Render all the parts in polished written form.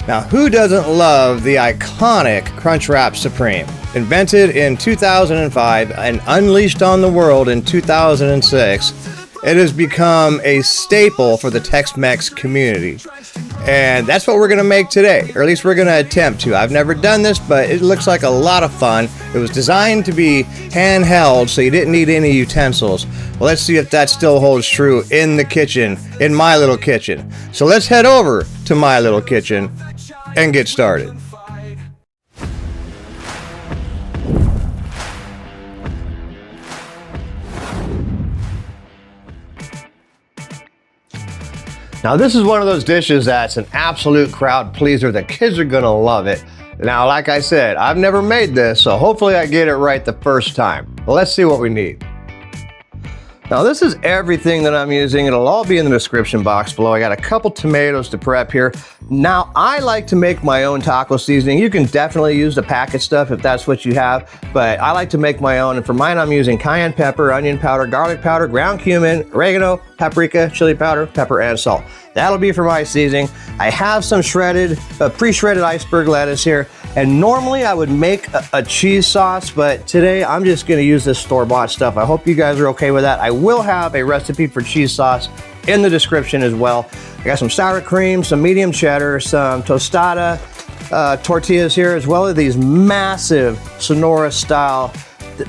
Now, who doesn't love the iconic Crunchwrap Supreme? Invented in 2005 and unleashed on the world in 2006, it has become a staple for the Tex-Mex community. And that's what we're going to make today, or at least we're going to attempt to. I've never done this, but it looks like a lot of fun. It was designed to be handheld, so you didn't need any utensils. Well, let's see if that still holds true in the kitchen, in my little kitchen. So let's head over to my little kitchen and get started. Now, this is one of those dishes that's an absolute crowd pleaser. The kids are gonna love it. Now, like I said, I've never made this, so hopefully I get it right the first time. Well, let's see what we need. Now, this is everything that I'm using. It'll all be in the description box below. I got a couple tomatoes to prep here. Now, I like to make my own taco seasoning. You can definitely use the packet stuff if that's what you have, but I like to make my own. And for mine, I'm using cayenne pepper, onion powder, garlic powder, ground cumin, oregano, paprika, chili powder, pepper, and salt. That'll be for my seasoning. I have some shredded, pre-shredded iceberg lettuce here. And normally I would make a cheese sauce, but today I'm just gonna use this store-bought stuff. I hope you guys are okay with that. I will have a recipe for cheese sauce in the description as well. I got some sour cream, some medium cheddar, some tostada tortillas here, as well as these massive Sonora style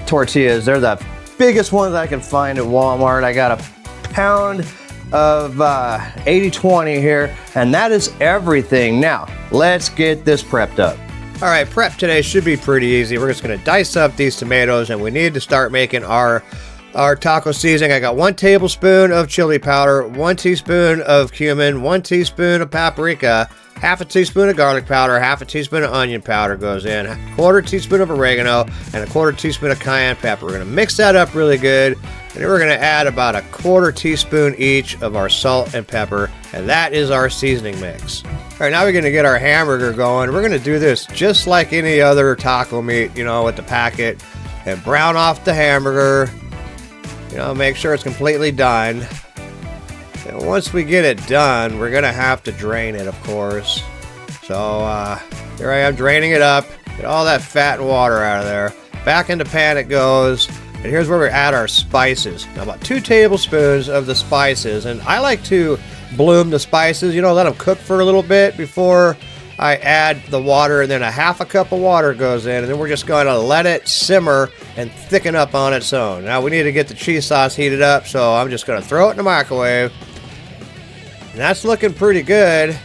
tortillas. They're the biggest ones I can find at Walmart. I got a pound of 80-20 here, and that is everything. Now, let's get this prepped up. All right, prep today should be pretty easy. We're just gonna dice up these tomatoes, and we need to start making our taco seasoning. I got 1 tablespoon of chili powder, 1 teaspoon of cumin, 1 teaspoon of paprika, half a teaspoon of garlic powder, half a teaspoon of onion powder goes in, a 1/4 teaspoon of oregano, and a 1/4 teaspoon of cayenne pepper. We're gonna mix that up really good, and then we're gonna add about a 1/4 teaspoon each of our salt and pepper, and that is our seasoning mix. All right, now we're gonna get our hamburger going. We're gonna do this just like any other taco meat, you know, with the packet, and brown off the hamburger. You know, make sure it's completely done. And once we get it done, we're gonna have to drain it, of course. So here I am draining it up, get all that fat and water out of there. Back in the pan it goes, and here's where we add our spices. Now, about 2 tablespoons of the spices, and I like to bloom the spices, you know, let them cook for a little bit before I add the water, and then a 1/2 cup of water goes in, and then we're just going to let it simmer and thicken up on its own. Now we need to get the cheese sauce heated up, so I'm just going to throw it in the microwave, and that's looking pretty good.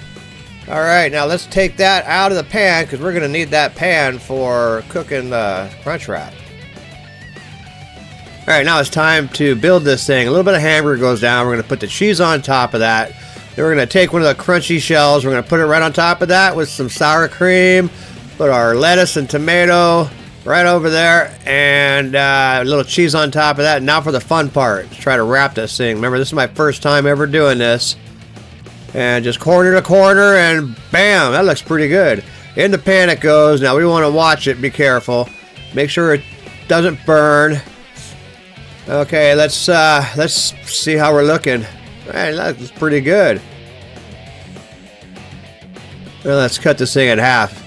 All right, now let's take that out of the pan, because we're going to need that pan for cooking the crunch wrap. All right, now it's time to build this thing. A little bit of hamburger goes down. We're going to put the cheese on top of that. Then we're going to take one of the crunchy shells. We're going to put it right on top of that with some sour cream. Put our lettuce and tomato right over there, and a little cheese on top of that. Now for the fun part, let's try to wrap this thing. Remember, this is my first time ever doing this. And just corner to corner, and bam, that looks pretty good. In the pan it goes. Now we want to watch it. Be careful. Make sure it doesn't burn. Okay, let's see how we're looking. Man, that looks pretty good. Well, let's cut this thing in half.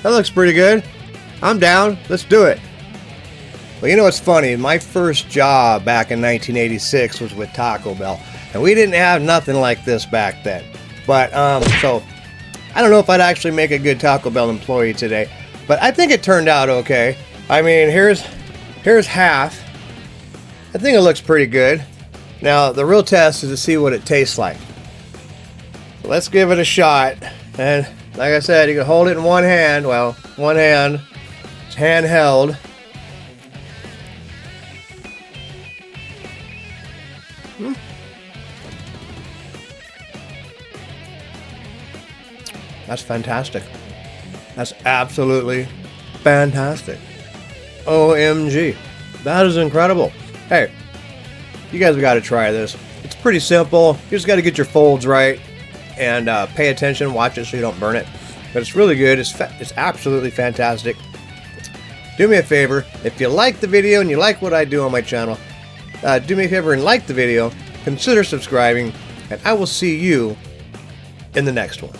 That looks pretty good. I'm down. Let's do it. Well, you know what's funny? My first job back in 1986 was with Taco Bell, and we didn't have nothing like this back then. But so I don't know if I'd actually make a good Taco Bell employee today, but I think it turned out okay. I mean, here's half. I think it looks pretty good. Now, the real test is to see what it tastes like. So let's give it a shot. And like I said, you can hold it in one hand. Well, one hand. It's handheld. That's fantastic. That's absolutely fantastic. OMG. That is incredible. Hey, you guys have got to try this. It's pretty simple. You just got to get your folds right and pay attention. Watch it so you don't burn it. But it's really good. It's absolutely fantastic. Do me a favor. If you like the video and you like what I do on my channel, do me a favor and like the video. Consider subscribing. And I will see you in the next one.